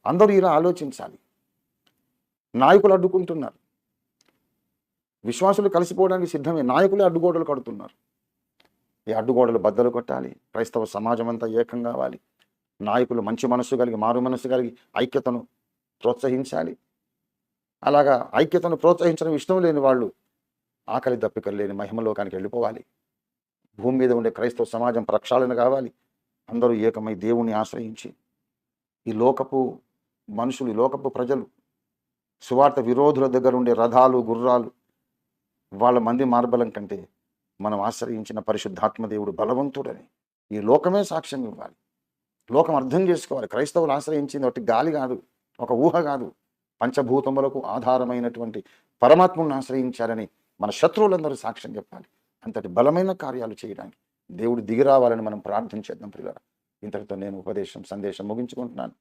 అందరూ ఇలా ఆలోచించాలి. నాయకులు అడ్డుకుంటున్నారు. విశ్వాసులు కలిసిపోవడానికి సిద్ధమే, నాయకులే అడ్డుగోడలు కడుతున్నారు. ఈ అడ్డుగోడలు బద్దలు కొట్టాలి. క్రైస్తవ సమాజం అంతా ఏకం కావాలి. నాయకులు మంచి మనస్సు కలిగి, మారు మనస్సు కలిగి ఐక్యతను ప్రోత్సహించాలి. అలాగా ఐక్యతను ప్రోత్సహించడం ఇష్టం లేని వాళ్ళు ఆకలి దప్పికలు లేని మహిమలోకానికి వెళ్ళిపోవాలి. భూమి మీద ఉండే క్రైస్తవ సమాజం ప్రక్షాళన కావాలి. అందరూ ఏకమై దేవుణ్ణి ఆశ్రయించి, ఈ లోకపు మనుషులు, ఈ లోకపు ప్రజలు, సువార్త విరోధుల దగ్గర ఉండే రథాలు, గుర్రాలు, వాళ్ళ మంది మార్బలం కంటే మనం ఆశ్రయించిన పరిశుద్ధాత్మ దేవుడు బలవంతుడని ఈ లోకమే సాక్ష్యం ఇవ్వాలి. లోకం అర్థం చేసుకోవాలి. క్రైస్తవులు ఆశ్రయించింది ఒకటి గాలి కాదు, ఒక ఊహ కాదు, పంచభూతములకు ఆధారమైనటువంటి పరమాత్మను ఆశ్రయించారని మన శత్రువులందరూ సాక్ష్యం చెప్పాలి. అంతటి బలమైన కార్యాలు చేయడానికి దేవుడు దిగిరావాలని మనం ప్రార్థన చేద్దాం ప్రియులారా. ఇంతటితో నేను సందేశం ముగించుకుంటున్నాను.